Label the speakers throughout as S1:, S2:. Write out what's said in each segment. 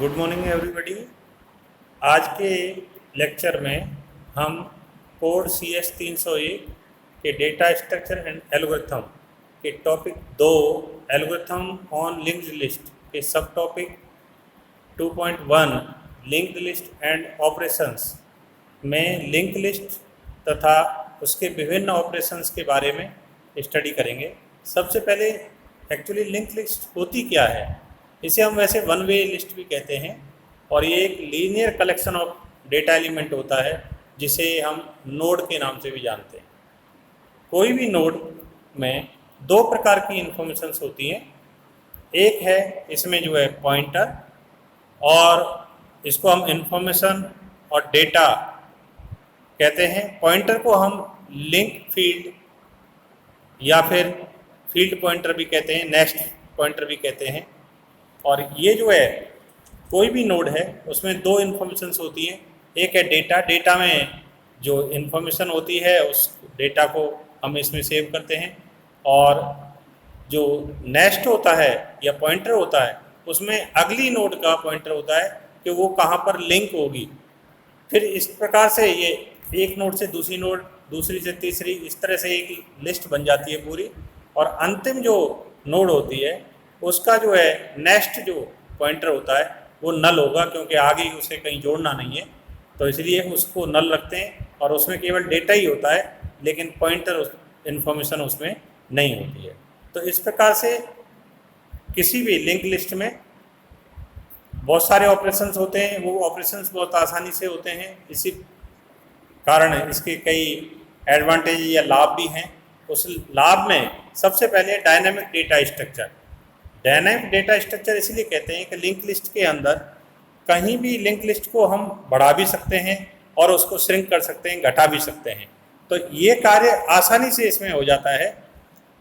S1: Good morning everybody. आज के lecture में हम कोड CS 301 के डेटा स्ट्रक्चर एंड एल्गोरिथम के topic 2 algorithm on linked list के सब topic 2.1 linked list and operations में लिंक लिस्ट तथा उसके विभिन्न ऑपरेशंस के बारे में स्टडी करेंगे। सबसे पहले एक्चुअली लिंक लिस्ट होती क्या है, इसे हम वैसे वन वे लिस्ट भी कहते हैं और ये एक linear collection of data element होता है जिसे हम नोड के नाम से भी जानते हैं। कोई भी नोड में दो प्रकार की इंफॉर्मेशंस होती हैं। एक है इसमें जो है पॉइंटर, और इसको हम इंफॉर्मेशन और डेटा कहते हैं। पॉइंटर को हम लिंक फील्ड या फिर फील्ड पॉइंटर भी कहते हैं, नेक्स्ट पॉइंटर भी कहते हैं। और ये जो है कोई भी नोड है उसमें दो इन्फॉर्मेशंस होती हैं। एक है डेटा, डेटा में जो इन्फॉर्मेशन होती है उस डेटा को हम इसमें सेव करते हैं, और जो नेक्स्ट होता है या पॉइंटर होता है उसमें अगली नोड का पॉइंटर होता है कि वो कहाँ पर लिंक होगी। फिर इस प्रकार से ये एक नोड से दूसरी नोड, दूसरी से तीसरी, इस तरह से एक लिस्ट बन जाती है पूरी। और अंतिम जो नोड होती है उसका जो है नेक्स्ट जो पॉइंटर होता है वो नल होगा, क्योंकि आगे उसे कहीं जोड़ना नहीं है, तो इसलिए उसको नल रखते हैं और उसमें केवल डेटा ही होता है, लेकिन पॉइंटर इन्फॉर्मेशन उसमें नहीं होती है। तो इस प्रकार से किसी भी लिंक लिस्ट में बहुत सारे ऑपरेशंस होते हैं, वो ऑपरेशंस बहुत आसानी से होते हैं। इसी कारण इसके कई एडवांटेज या लाभ भी हैं। उस लाभ में सबसे पहले dynamic data structure. Dynamic data structure इसलिए कहते हैं कि लिंक लिस्ट के अंदर कहीं भी लिंक लिस्ट को हम बढ़ा भी सकते हैं और उसको श्रिंक कर सकते हैं, घटा भी सकते हैं। तो ये कार्य आसानी से इसमें हो जाता है।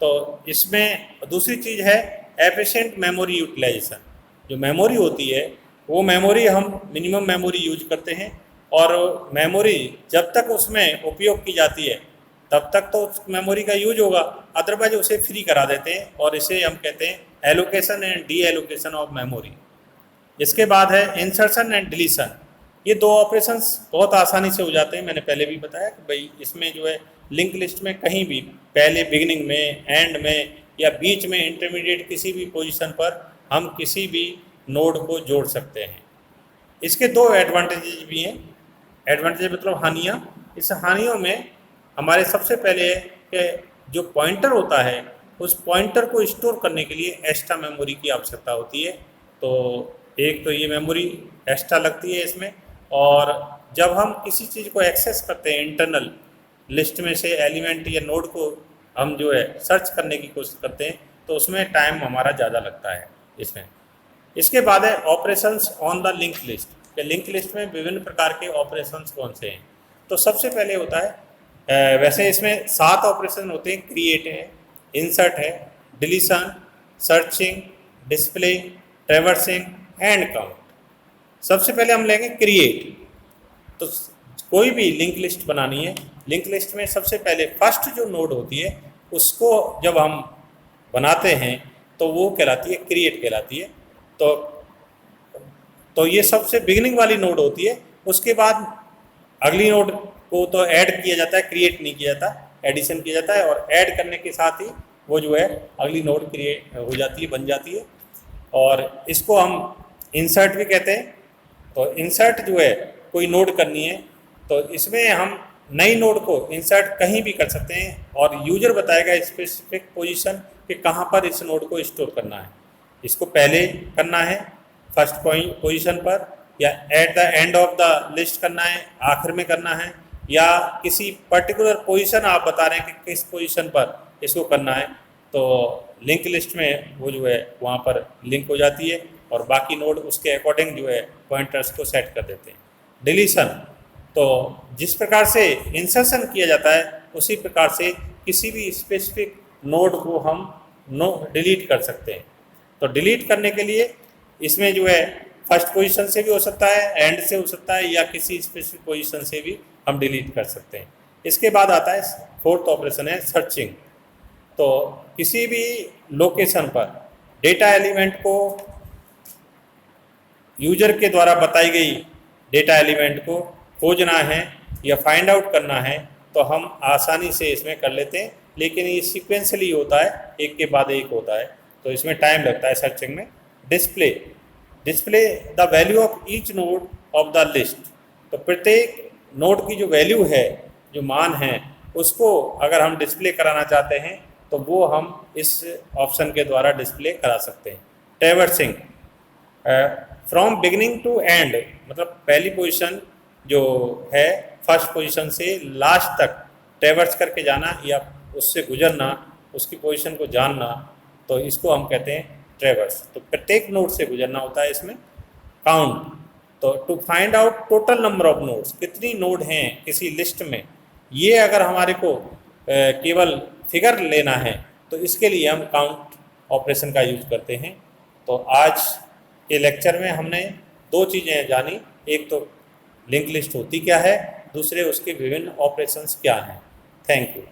S1: तो इसमें दूसरी चीज़ है एफिशिएंट मेमोरी यूटिलाइजेशन। जो मेमोरी होती है वो मेमोरी हम मिनिमम मेमोरी यूज करते हैं, और मेमोरी जब तक उसमें उपयोग की जाती है तब तक तो उस मेमोरी का यूज होगा, अदरवाइज उसे फ्री करा देते हैं, और इसे हम कहते हैं allocation and D allocation of memory. इसके बाद है इंसर्शन एंड डिलीशन। ये दो ऑपरेशंस बहुत आसानी से हो जाते हैं। मैंने पहले भी बताया कि भाई इसमें जो है लिंक लिस्ट में कहीं भी पहले, बिगिनिंग में, एंड में या बीच में, इंटरमीडिएट किसी भी पोजीशन पर हम किसी भी नोड को जोड़ सकते हैं। इसके दो एडवांटेजेस भी हैं। एडवांटेज मतलब हानियाँ। इस हानियों में हमारे सबसे पहले है कि जो पॉइंटर होता है उस पॉइंटर को स्टोर करने के लिए एक्स्ट्रा मेमोरी की आवश्यकता होती है। तो एक तो ये मेमोरी एक्स्ट्रा लगती है इसमें, और जब हम किसी चीज़ को एक्सेस करते हैं इंटरनल लिस्ट में से एलिमेंट या नोड को हम जो है सर्च करने की कोशिश करते हैं तो उसमें टाइम हमारा ज़्यादा लगता है इसमें। इसके बाद है operations on the link list. कि लिंक लिस्ट में विभिन्न प्रकार के ऑपरेशंस कौन से हैं। तो सबसे पहले होता है, वैसे इसमें 7 ऑपरेशन होते हैं। क्रिएट है, इंसर्ट है, deletion, searching, display, traversing and count. सबसे पहले हम लेंगे क्रिएट। तो कोई भी लिंक लिस्ट बनानी है, लिंक लिस्ट में सबसे पहले फर्स्ट जो नोड होती है उसको जब हम बनाते हैं तो वो कहलाती है क्रिएट कहलाती है। तो ये सबसे बिगिनिंग वाली नोड होती है। उसके बाद अगली नोड को तो ऐड किया जाता है, क्रिएट नहीं किया जाता, एडिशन किया जाता है, और ऐड करने के साथ ही वो जो है अगली नोड क्रिएट हो जाती है, बन जाती है। और इसको हम इंसर्ट भी कहते हैं। तो इंसर्ट जो है कोई नोड करनी है तो इसमें हम नई नोड को इंसर्ट कहीं भी कर सकते हैं, और यूजर बताएगा स्पेसिफिक पोजीशन कि कहाँ पर इस नोड को स्टोर करना है। इसको पहले करना है फर्स्ट पोजीशन पर, या at the end of the list करना है, आखिर में करना है, या किसी पर्टिकुलर पोजीशन आप बता रहे हैं कि किस पोजीशन पर इसको करना है। तो लिंक लिस्ट में वो जो है वहाँ पर लिंक हो जाती है, और बाकी नोड उसके अकॉर्डिंग जो है पॉइंटर्स को सेट कर देते हैं। डिलीशन, तो जिस प्रकार से इंसर्शन किया जाता है उसी प्रकार से किसी भी स्पेसिफिक नोड को हम डिलीट कर सकते हैं। तो डिलीट करने के लिए इसमें जो है फर्स्ट पोजीशन से भी हो सकता है, एंड से हो सकता है, या किसी स्पेसिफिक पोजीशन से भी हम डिलीट कर सकते हैं। इसके बाद आता है फोर्थ ऑपरेशन है सर्चिंग। तो किसी भी लोकेशन पर डेटा एलिमेंट को यूजर के द्वारा बताई गई डेटा एलिमेंट को खोजना है या फाइंड आउट करना है तो हम आसानी से इसमें कर लेते हैं, लेकिन ये सीक्वेंशली होता है, एक के बाद एक होता है, तो इसमें टाइम लगता है सर्चिंग में। Display the value of each node of the list, तो प्रत्येक नोड की जो वैल्यू है, जो मान है, उसको अगर हम डिस्प्ले कराना चाहते हैं तो वो हम इस ऑप्शन के द्वारा डिस्प्ले करा सकते हैं। Traversing from beginning to end, मतलब पहली पोजीशन जो है फर्स्ट पोजीशन से लास्ट तक ट्रैवर्स करके जाना या उससे गुजरना, उसकी पोजीशन को जानना, तो इसको हम कहते हैं ट्रैवर्स। तो प्रत्येक नोड से गुजरना होता है इसमें। काउंट, तो to find out total number of nodes, कितनी नोड हैं किसी लिस्ट में, ये अगर हमारे को केवल फिगर लेना है तो इसके लिए हम काउंट ऑपरेशन का यूज करते हैं। तो आज के लेक्चर में हमने दो चीज़ें जानी, एक तो लिंक लिस्ट होती क्या है, दूसरे उसके विभिन्न ऑपरेशंस क्या हैं। Thank you.